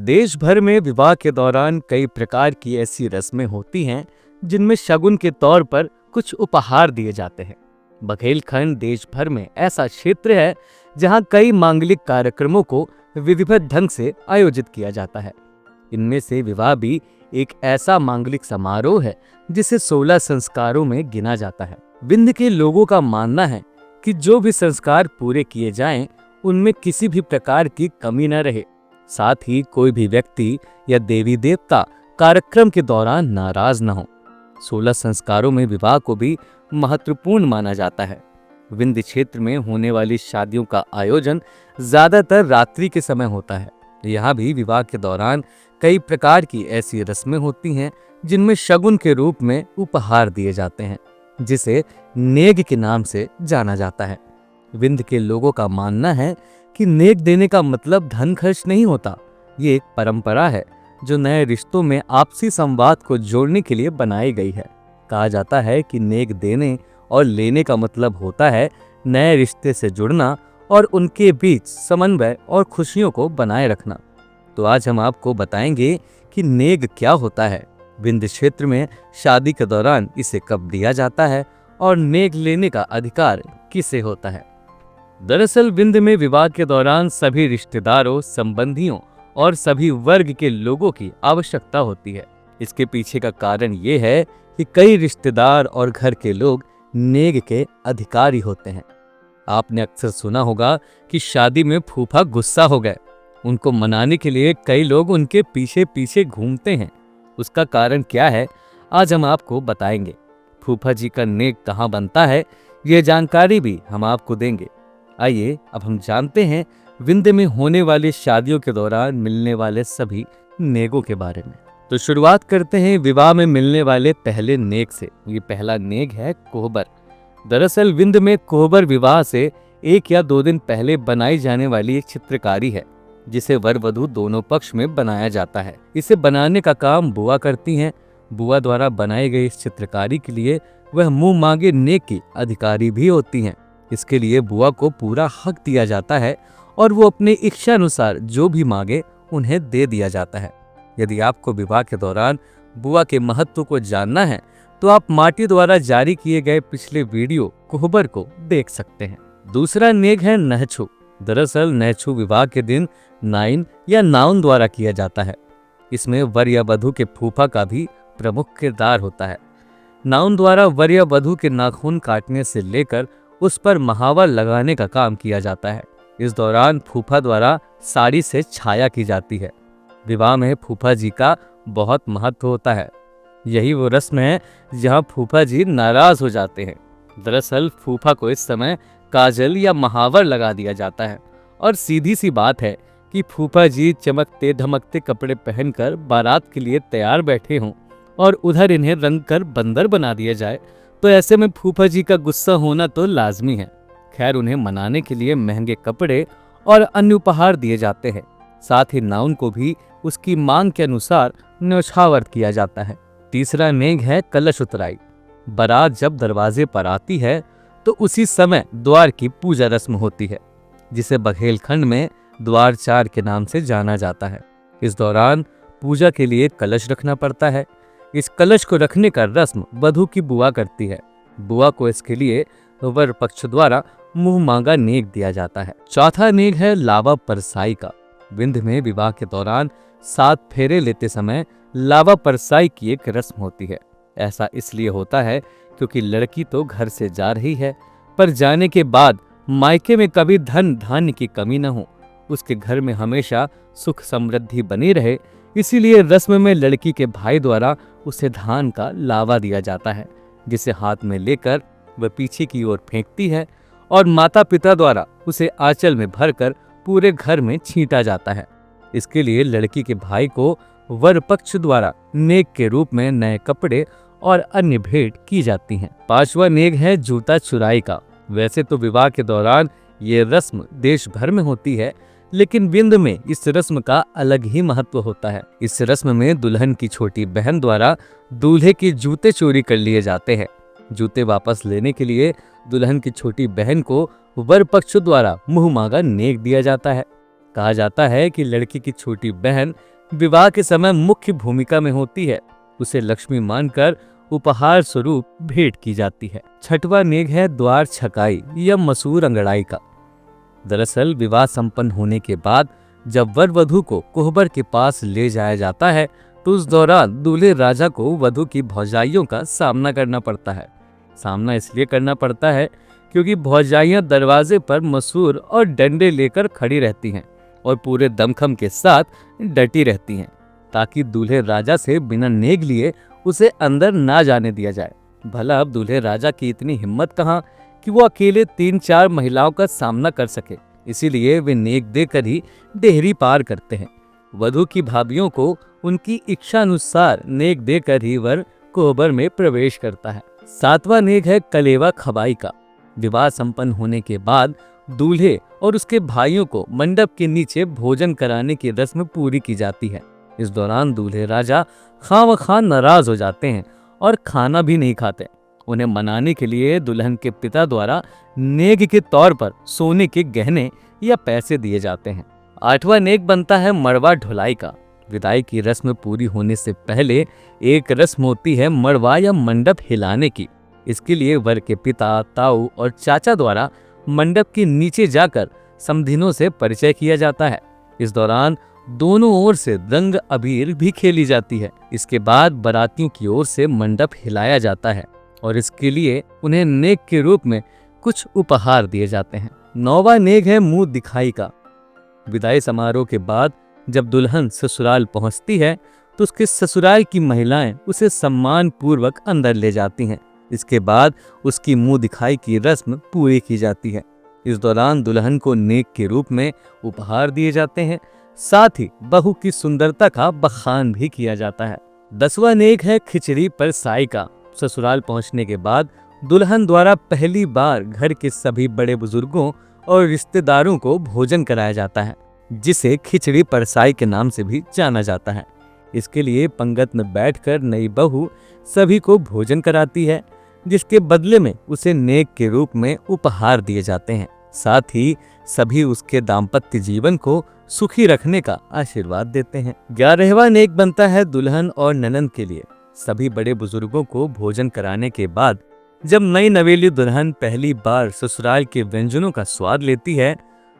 देश भर में विवाह के दौरान कई प्रकार की ऐसी रस्में होती हैं जिनमें शगुन के तौर पर कुछ उपहार दिए जाते हैं। बघेलखंड देश भर में ऐसा क्षेत्र है जहां कई मांगलिक कार्यक्रमों को विधिवत ढंग से आयोजित किया जाता है। इनमें से विवाह भी एक ऐसा मांगलिक समारोह है जिसे 16 संस्कारों में गिना जाता है। विंध्य के लोगों का मानना है कि जो भी संस्कार पूरे किए जाएं, उनमें किसी भी प्रकार की कमी न रहे। साथ ही कोई भी व्यक्ति या देवी देवता कार्यक्रम के दौरान नाराज न हो। 16 संस्कारों में विवाह को भी महत्वपूर्ण माना जाता है। विंध्य क्षेत्र में होने वाली शादियों का आयोजन ज्यादातर रात्रि के समय होता है। यहाँ भी विवाह के दौरान कई प्रकार की ऐसी रस्में होती हैं जिनमें शगुन के रूप में उपहार दिए जाते हैं, जिसे नेग के नाम से जाना जाता है। विंध्य के लोगों का मानना है कि नेग देने का मतलब धन खर्च नहीं होता। ये एक परंपरा है जो नए रिश्तों में आपसी संवाद को जोड़ने के लिए बनाई गई है। कहा जाता है कि नेग देने और लेने का मतलब होता है नए रिश्ते से जुड़ना और उनके बीच समन्वय और खुशियों को बनाए रखना। तो आज हम आपको बताएंगे कि नेग क्या होता है, विंध्य क्षेत्र में शादी के दौरान इसे कब दिया जाता है और नेग लेने का अधिकार किसे होता है। दरअसल विंध्य में विवाह के दौरान सभी रिश्तेदारों, संबंधियों और सभी वर्ग के लोगों की आवश्यकता होती है। इसके पीछे का कारण ये है कि कई रिश्तेदार और घर के लोग नेग के अधिकारी होते हैं। आपने अक्सर सुना होगा कि शादी में फूफा गुस्सा हो गए। उनको मनाने के लिए कई लोग उनके पीछे पीछे घूमते हैं। उसका कारण क्या है, आज हम आपको बताएंगे। फूफा जी का नेग कहाँ बनता है, ये जानकारी भी हम आपको देंगे। आइए अब हम जानते हैं विंध्य में होने वाली शादियों के दौरान मिलने वाले सभी नेगों के बारे में। तो शुरुआत करते हैं विवाह में मिलने वाले पहले नेग से। ये पहला नेग है कोहबर। दरअसल विंध्य में कोहबर विवाह से 1 या 2 दिन पहले बनाई जाने वाली एक चित्रकारी है, जिसे वर वधू दोनों पक्ष में बनाया जाता है। इसे बनाने का काम बुआ करती हैं। बुआ द्वारा बनाई गई इस चित्रकारी के लिए वह मुंह मांगे नेग की अधिकारी भी होती हैं। इसके लिए बुआ को पूरा हक दिया जाता है और वो अपने इच्छा अनुसार जो भी मांगे उन्हें दे दिया जाता है। यदि आपको विवाह के दौरान बुआ के महत्व को जानना है तो आप माटी द्वारा जारी किए गए पिछले वीडियो कोहबर को देख सकते हैं। दूसरा नेग है नहछू। दरअसल नहछू विवाह के दिन नाइन या नाउन द्वारा किया जाता है। इसमें वर या वधू के फूफा का भी प्रमुख किरदार होता है। नाउन द्वारा वर या वधू के नाखून काटने से लेकर उस पर महावर लगाने का काम किया जाता है। इस दौरान फूफा द्वारा साड़ी से छाया की जाती है। विवाह में फूफा जी का बहुत महत्व होता है। यही वो रस्म है जहां फूफा जी नाराज हो जाते हैं। दरअसल फूफा को इस समय काजल या महावर लगा दिया जाता है और सीधी सी बात है कि फूफा जी चमकते धमकते कपड़े पहनकर बारात के लिए तैयार बैठे हों और उधर इन्हें रंग कर बंदर बना दिया जाए, तो ऐसे में फूफा जी का गुस्सा होना तो लाजमी है। खैर, उन्हें मनाने के लिए महंगे कपड़े और अन्य उपहार दिए जाते हैं। साथ ही नाउन को भी उसकी मांग के अनुसार न्यौछावर किया जाता है। तीसरा नेग है कलश उतराई। बारात जब दरवाजे पर आती है तो उसी समय द्वार की पूजा रस्म होती है, जिसे बघेलखंड में द्वारचार के नाम से जाना जाता है। इस दौरान पूजा के लिए कलश रखना पड़ता है। इस कलश को रखने का रस्म वधू की बुआ करती है। बुआ को इसके लिए वर पक्ष द्वारा मुंह मांगा नेग दिया जाता है। चौथा नेग है लावा परसाई का। विंध्य में विवाह के दौरान 7 फेरे लेते समय लावा परसाई की एक रस्म होती है। ऐसा इसलिए होता है क्योंकि लड़की तो घर से जा रही है, पर जाने के बाद मायके में कभी धन धान्य की कमी न हो, उसके घर में हमेशा सुख समृद्धि बनी रहे, इसीलिए रस्म में लड़की के भाई द्वारा उसे धान का लावा दिया जाता है, जिसे हाथ में लेकर वह पीछे की ओर फेंकती है और माता पिता द्वारा उसे आंचल में भरकर पूरे घर में छींटा जाता है। इसके लिए लड़की के भाई को वर पक्ष द्वारा नेग के रूप में नए कपड़े और अन्य भेंट की जाती हैं। 5वां नेग है जूता चुराई का। वैसे तो विवाह के दौरान ये रस्म देश भर में होती है, लेकिन विंध्य में इस रस्म का अलग ही महत्व होता है। इस रस्म में दुल्हन की छोटी बहन द्वारा दूल्हे के जूते चोरी कर लिए जाते हैं। जूते वापस लेने के लिए दुल्हन की छोटी बहन को वर पक्ष द्वारा मुंह मांगा नेक दिया जाता है। कहा जाता है कि लड़की की छोटी बहन विवाह के समय मुख्य भूमिका में होती है। उसे लक्ष्मी मानकर उपहार स्वरूप भेंट की जाती है। छठवां नेग है द्वार छकाई या मसूर अंगड़ाई का। दरअसल विवाह संपन्न होने के बाद जब वर वधु को कोहबर के पास ले जाया जाता है तो उस दौरान दूल्हे राजा को वधु की भौजाइयों का सामना करना पड़ता है। सामना इसलिए करना पड़ता है क्योंकि भौजाइयां दरवाजे पर मसूर और डंडे लेकर खड़ी रहती हैं और पूरे दमखम के साथ डटी रहती हैं ताकि दूल्हे राजा से बिना नेग लिए उसे अंदर ना जाने दिया जाए। भला अब दूल्हे राजा की इतनी हिम्मत कहाँ कि वो अकेले 3-4 महिलाओं का सामना कर सके, इसीलिए वे नेग देकर ही डेहरी पार करते हैं। वधु की भाभियों को उनकी इच्छा अनुसार नेग देकर ही वर कोहबर में प्रवेश करता है। सातवां नेग है कलेवा खबाई का। विवाह संपन्न होने के बाद दूल्हे और उसके भाइयों को मंडप के नीचे भोजन कराने की रस्म पूरी की जाती है। इस दौरान दूल्हे राजा खामखा नाराज हो जाते हैं और खाना भी नहीं खाते। उन्हें मनाने के लिए दुल्हन के पिता द्वारा नेग के तौर पर सोने के गहने या पैसे दिए जाते हैं। आठवां नेग बनता है मड़वा ढुलाई का। विदाई की रस्म पूरी होने से पहले एक रस्म होती है मड़वा या मंडप हिलाने की। इसके लिए वर के पिता, ताऊ और चाचा द्वारा मंडप के नीचे जाकर समधिनों से परिचय किया जाता है। इस दौरान दोनों ओर से रंग अबीर भी खेली जाती है। इसके बाद बारातियों की ओर से मंडप हिलाया जाता है और इसके लिए उन्हें नेग के रूप में कुछ उपहार दिए जाते हैं। नौवां नेग है मुंह दिखाई का। विदाई समारोह के बाद जब दुल्हन ससुराल पहुंचती है तो उसके ससुराल की महिलाएं उसे सम्मान पूर्वक अंदर ले जाती हैं। इसके बाद उसकी मुंह दिखाई की रस्म पूरी की जाती है। इस दौरान दुल्हन को नेग के रूप में उपहार दिए जाते हैं, साथ ही बहू की सुंदरता का बखान भी किया जाता है। 10वां नेग है खिचड़ी पर साई का। ससुराल पहुंचने के बाद दुल्हन द्वारा पहली बार घर के सभी बड़े बुजुर्गों और रिश्तेदारों को भोजन कराया जाता है, जिसे खिचड़ी परसाई के नाम से भी जाना जाता है। इसके लिए पंगत में बैठकर नई बहू सभी को भोजन कराती है, जिसके बदले में उसे नेग के रूप में उपहार दिए जाते हैं। साथ ही सभी उसके दाम्पत्य जीवन को सुखी रखने का आशीर्वाद देते हैं। 11वां नेग बनता है दुल्हन और ननंद के लिए। सभी बड़े बुजुर्गों को भोजन कराने के बाद जब नई नवेली दुल्हन पहली बार ससुराल के व्यंजनों का स्वाद लेती है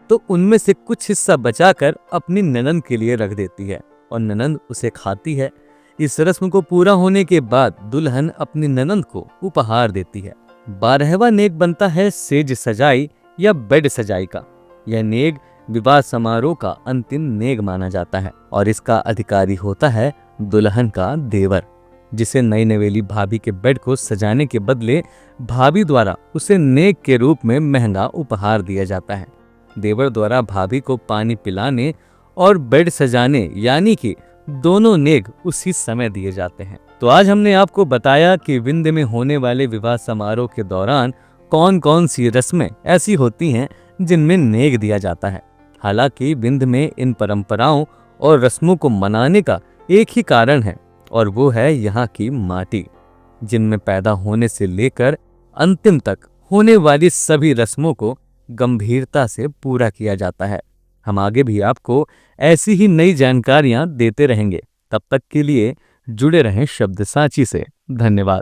तो उनमें से कुछ हिस्सा बचाकर अपनी ननंद के लिए रख देती है और ननंद उसे खाती है। इस रस्म को पूरा होने के बाद दुल्हन अपनी ननंद को उपहार देती है। 12वां नेग बनता है सेज सजाई या बेड सजाई का। यह नेग विवाह समारोह का अंतिम नेग माना जाता है और इसका अधिकारी होता है दुल्हन का देवर, जिसे नई नवेली भाभी के बेड को सजाने के बदले भाभी द्वारा उसे नेग के रूप में महंगा उपहार दिया जाता है। देवर द्वारा भाभी को पानी पिलाने और बेड सजाने यानी कि दोनों नेग उसी समय दिए जाते हैं। तो आज हमने आपको बताया कि विंध्य में होने वाले विवाह समारोह के दौरान कौन कौन सी रस्में ऐसी होती हैं जिनमें नेग दिया जाता है। हालांकि विंध्य में इन परंपराओं और रस्मों को मनाने का एक ही कारण है और वो है यहाँ की माटी, जिनमें पैदा होने से लेकर अंतिम तक होने वाली सभी रस्मों को गंभीरता से पूरा किया जाता है। हम आगे भी आपको ऐसी ही नई जानकारियां देते रहेंगे। तब तक के लिए जुड़े रहें शब्द साची से। धन्यवाद।